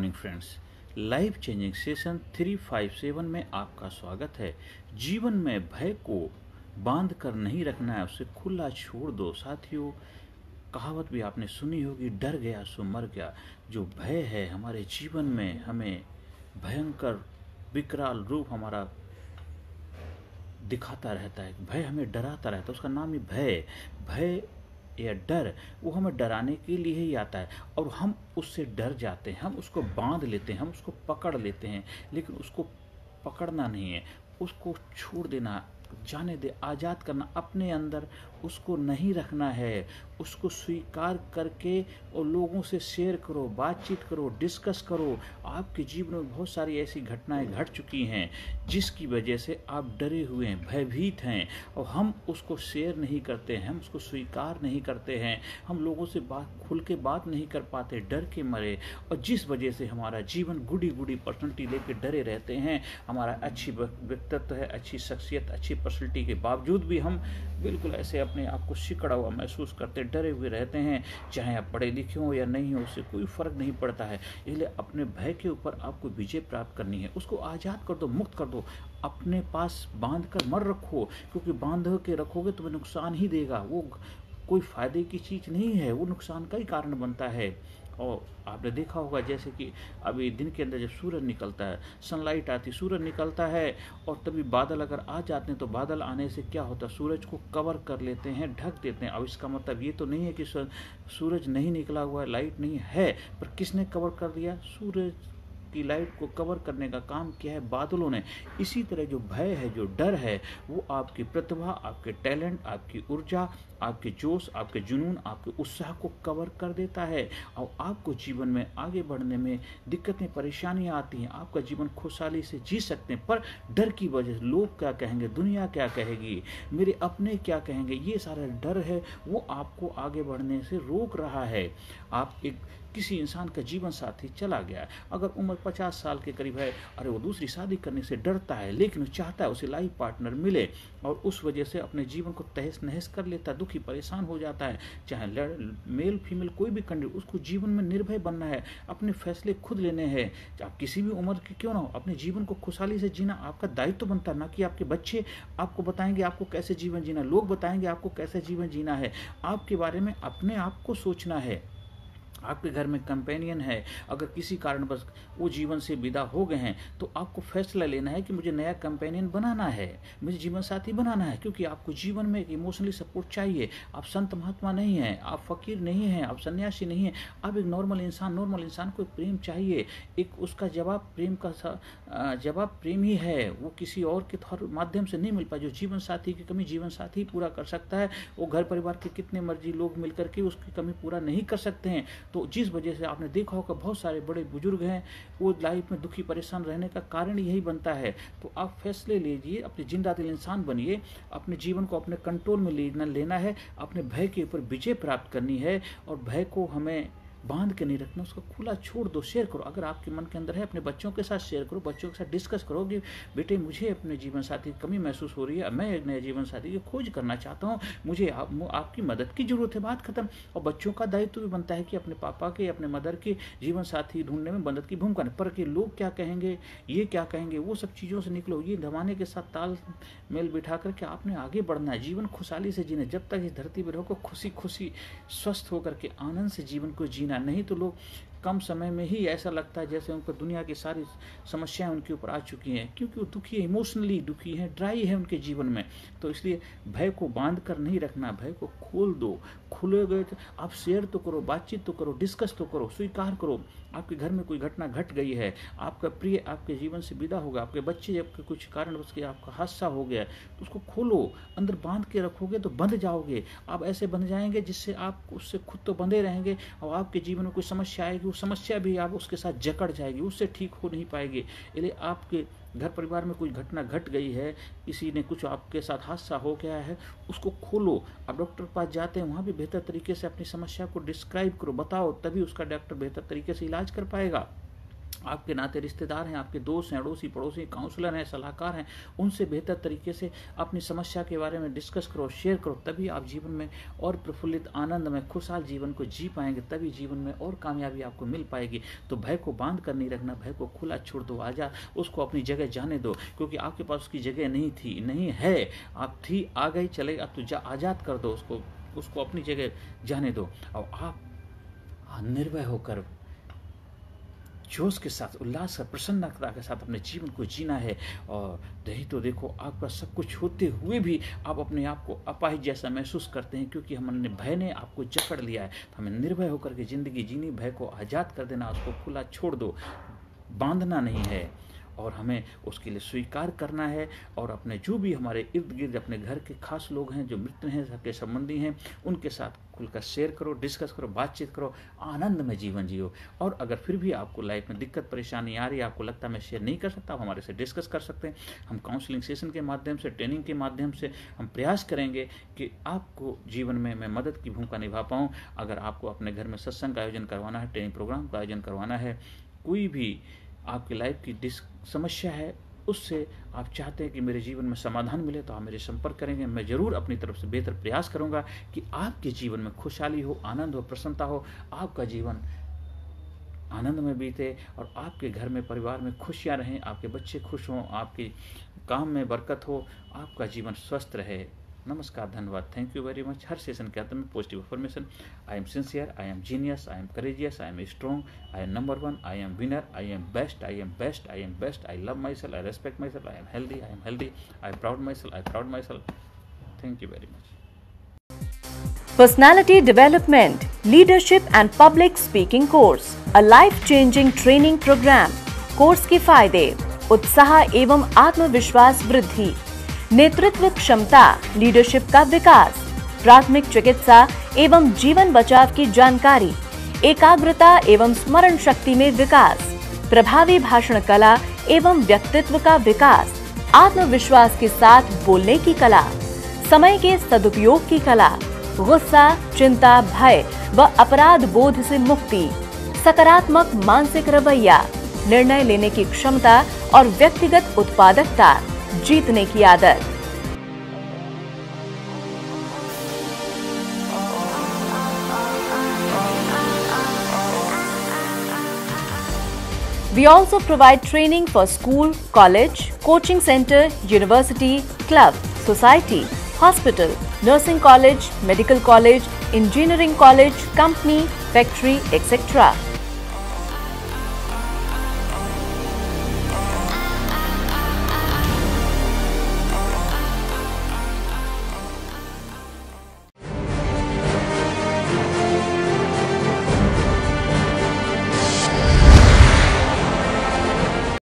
Morning friends, life changing session 357 में आपका स्वागत है। जीवन में भय को बांध कर नहीं रखना है, उसे खुला छोड़ दो। साथियों, कहावत भी आपने सुनी होगी, डर गया सो मर गया। जो भय है हमारे जीवन में हमें भयंकर विकराल रूप हमारा दिखाता रहता है, भय हमें डराता रहता है। उसका नाम ही भय। भय या डर वो हमें डराने के लिए ही आता है और हम उससे डर जाते हैं, हम उसको बांध लेते हैं, हम उसको पकड़ लेते हैं। लेकिन उसको पकड़ना नहीं है, उसको छोड़ देना, जाने दे, आज़ाद करना। अपने अंदर उसको नहीं रखना है, उसको स्वीकार करके और लोगों से शेयर करो, बातचीत करो, डिस्कस करो। आपके जीवन में बहुत सारी ऐसी घटनाएं घट चुकी हैं जिसकी वजह से आप डरे हुए हैं, भयभीत हैं और हम उसको शेयर नहीं करते हैं, हम उसको स्वीकार नहीं करते हैं, हम लोगों से खुल के बात नहीं कर पाते डर के मारे। और जिस वजह से हमारा जीवन गुडी गुडी पर्सनैलिटी लेके डरे रहते हैं। हमारा अच्छी व्यक्तित्व है, अच्छी शख्सियत, अच्छी पर्सनैलिटी के बावजूद भी हम बिल्कुल ऐसे अपने आप को सिकड़ा हुआ महसूस करते, डरे हुए रहते हैं। चाहे आप पढ़े लिखे हो या नहीं हो, उससे कोई फर्क नहीं पड़ता है। इसलिए अपने भय के ऊपर आपको विजय प्राप्त करनी है, उसको आज़ाद कर दो, मुक्त कर दो। अपने पास बांध कर मत रखो, क्योंकि बांध के रखोगे तुम्हें नुकसान ही देगा। वो कोई फायदे की चीज़ नहीं है, वो नुकसान का ही कारण बनता है। और आपने देखा होगा जैसे कि अभी दिन के अंदर जब सूरज निकलता है, सनलाइट आती, सूरज निकलता है और तभी बादल अगर आ जाते हैं तो बादल आने से क्या होता है, सूरज को कवर कर लेते हैं, ढक देते हैं। अब इसका मतलब ये तो नहीं है कि सूरज नहीं निकला हुआ है, लाइट नहीं है, पर किसने कवर कर दिया? सूरज की लाइट को कवर करने का काम किया है बादलों ने। इसी तरह जो भय है, जो डर है, वो आपकी प्रतिभा, आपके टैलेंट, आपकी ऊर्जा, आपके जोश, आपके जुनून, आपके उत्साह को कवर कर देता है और आपको जीवन में आगे बढ़ने में दिक्कतें, परेशानियां आती हैं। आपका जीवन खुशहाली से जी सकते हैं, पर डर की वजह से लोग क्या कहेंगे, दुनिया क्या कहेगी, मेरे अपने क्या कहेंगे, ये सारा डर है वो आपको आगे बढ़ने से रोक रहा है। आप किसी इंसान का जीवन साथी चला गया, अगर उम्र 50 साल के करीब है, अरे वो दूसरी शादी करने से डरता है, लेकिन वो चाहता है उसे लाइफ पार्टनर मिले और उस वजह से अपने जीवन को तहस नहस कर लेता है, दुखी परेशान हो जाता है। चाहे मेल फीमेल कोई भी कंडीशन, उसको जीवन में निर्भय बनना है, अपने फैसले खुद लेने हैं। आप किसी भी उम्र के क्यों ना हो, अपने जीवन को खुशहाली से जीना आपका दायित्व बनता है, ना कि आपके बच्चे आपको बताएंगे आपको कैसे जीवन जीना, लोग बताएंगे आपको कैसे जीवन जीना है। आपके बारे में अपने आप को सोचना है। आपके घर में कंपेनियन है, अगर किसी कारण बस वो जीवन से विदा हो गए हैं तो आपको फैसला लेना है कि मुझे नया कंपेनियन बनाना है, मुझे जीवन साथी बनाना है, क्योंकि आपको जीवन में एक इमोशनली सपोर्ट चाहिए। आप संत महात्मा नहीं हैं, आप फकीर नहीं हैं, आप सन्यासी नहीं हैं, आप एक नॉर्मल इंसान को प्रेम चाहिए। एक उसका जवाब प्रेम का जवाब प्रेम ही है, वो किसी और के माध्यम से नहीं मिल पाए। जो जीवन साथी की कमी जीवन साथी पूरा कर सकता है, वो घर परिवार के कितने मर्जी लोग मिलकर के उसकी कमी पूरा नहीं कर सकते हैं। तो जिस वजह से आपने देखा होगा बहुत सारे बड़े बुजुर्ग हैं, वो लाइफ में दुखी परेशान रहने का कारण यही बनता है। तो आप फैसले लीजिए, अपने जिंदा दिल इंसान बनिए, अपने जीवन को अपने कंट्रोल में लेना है, अपने भय के ऊपर विजय प्राप्त करनी है। और भय को हमें बांध के नहीं रखना, उसको खुला छोड़ दो, शेयर करो। अगर आपके मन के अंदर है, अपने बच्चों के साथ शेयर करो, बच्चों के साथ डिस्कस करो कि बेटे मुझे अपने जीवन साथी की कमी महसूस हो रही है, मैं एक नए जीवन साथी की खोज करना चाहता हूँ, मुझे आपकी मदद की जरूरत है। बात खत्म। और बच्चों का दायित्व भी बनता है कि अपने पापा के, अपने मदर के जीवन साथी ढूंढने में मदद की भूमिका, पर कि लोग क्या कहेंगे, ये क्या कहेंगे, वो सब चीज़ों से निकलो। ये जमाने के साथ तालमेल बिठा करके आपने आगे बढ़ना है, जीवन खुशहाली से जीना। जब तक इस धरती पर रहो, खुशी खुशी स्वस्थ होकर के आनंद से जीवन को जीना। नहीं तो लोग कम समय में ही ऐसा लगता है जैसे उनको दुनिया की सारी समस्याएं उनके ऊपर आ चुकी हैं, क्योंकि वो दुखी है, इमोशनली दुखी है, ड्राई है उनके जीवन में। तो इसलिए भय को बांध कर नहीं रखना, भय को खोल दो। खुले गए तो आप शेयर तो करो, बातचीत तो करो, डिस्कस तो करो, स्वीकार करो। आपके घर में कोई घटना घट गई है, आपका प्रिय आपके जीवन से विदा होगा, आपके बच्चे जब कुछ कारण उसके आपका हादसा हो गया, तो उसको खोलो। अंदर बांध के रखोगे तो बंध जाओगे। आप ऐसे बंध जाएंगे जिससे आप उससे खुद तो बंधे रहेंगे और आपके जीवन में कोई समस्या आएगी, वो समस्या भी आप उसके साथ जकड़ जाएगी, उससे ठीक हो नहीं पाएगी। इसलिए आपके घर परिवार में कोई घटना घट गई है, किसी ने कुछ आपके साथ हादसा हो गया है, उसको खोलो। आप डॉक्टर के पास जाते हैं, वहाँ भी बेहतर तरीके से अपनी समस्या को डिस्क्राइब करो, बताओ, तभी उसका डॉक्टर बेहतर तरीके से इलाज कर पाएगा। आपके नाते रिश्तेदार हैं, आपके दोस्त हैं, अड़ोसी पड़ोसी, काउंसलर हैं, सलाहकार हैं, उनसे बेहतर तरीके से अपनी समस्या के बारे में डिस्कस करो, शेयर करो, तभी आप जीवन में और प्रफुल्लित, आनंदमय, खुशहाल जीवन को जी पाएंगे, तभी जीवन में और कामयाबी आपको मिल पाएगी। तो भय को बांध कर नहीं रखना, भय को खुला छोड़ दो, आजाद, उसको अपनी जगह जाने दो, क्योंकि आपके पास उसकी जगह नहीं थी, नहीं है, आप थी, आ गई, चले, अब तो आजाद कर दो उसको अपनी जगह जाने दो, और आप निर्भय होकर जोश के साथ, उल्लास, प्रसन्नता के साथ अपने जीवन को जीना है। और नहीं तो देखो, आपका सब कुछ होते हुए भी आप अपने आप को अपाहिज जैसा महसूस करते हैं, क्योंकि हमने भय ने आपको जकड़ लिया है। तो हमें निर्भय होकर के ज़िंदगी जीनी, भय को आज़ाद कर देना, उसको खुला छोड़ दो, बांधना नहीं है, और हमें उसके लिए स्वीकार करना है। और अपने जो भी हमारे इर्द गिर्द अपने घर के खास लोग हैं, जो मित्र हैं, सबके संबंधी हैं, उनके साथ खुलकर शेयर करो, डिस्कस करो, बातचीत करो, आनंद में जीवन जियो। और अगर फिर भी आपको लाइफ में दिक्कत परेशानी आ रही है, आपको लगता है मैं शेयर नहीं कर सकता, आप हमारे से डिस्कस कर सकते हैं। हम काउंसलिंग सेशन के माध्यम से, ट्रेनिंग के माध्यम से हम प्रयास करेंगे कि आपको जीवन में मैं मदद की भूमिका निभा पाऊँ। अगर आपको अपने घर में सत्संग का आयोजन करवाना है, ट्रेनिंग प्रोग्राम का आयोजन करवाना है, कोई भी आपकी लाइफ की समस्या है, उससे आप चाहते हैं कि मेरे जीवन में समाधान मिले, तो आप मेरे संपर्क करेंगे। मैं ज़रूर अपनी तरफ से बेहतर प्रयास करूंगा कि आपके जीवन में खुशहाली हो, आनंद हो, प्रसन्नता हो, आपका जीवन आनंद में बीते, और आपके घर में, परिवार में खुशियां रहें, आपके बच्चे खुश हों, आपके काम में बरकत हो, आपका जीवन स्वस्थ रहे। नमस्कार, धन्यवाद, thank you very much. Her session के अंत में positive affirmation, I am sincere, I am genius, I am courageous, I am strong, I am number one, I am winner, I am best, I am best, I am best, I love my self, I respect my self, I am healthy, I am proud my self, I proud my self. Thank you very much. Personality Development, Leadership and Public Speaking Course, a life-changing training program. Course के फायदे: उत्साह एवं आत्मविश्वास वृद्धि, नेतृत्व क्षमता, leadership का विकास, प्राथमिक चिकित्सा एवं जीवन बचाव की जानकारी, एकाग्रता एवं स्मरण शक्ति में विकास, प्रभावी भाषण कला एवं व्यक्तित्व का विकास, आत्मविश्वास के साथ बोलने की कला, समय के सदुपयोग की कला, गुस्सा, चिंता, भय व अपराध बोध से मुक्ति, सकारात्मक मानसिक रवैया, निर्णय लेने की क्षमता और व्यक्तिगत उत्पादकता, जीतने की आदत। We also provide training for school, college, coaching center, university, club, society, hospital, nursing college, medical college, engineering college, company, factory, etc.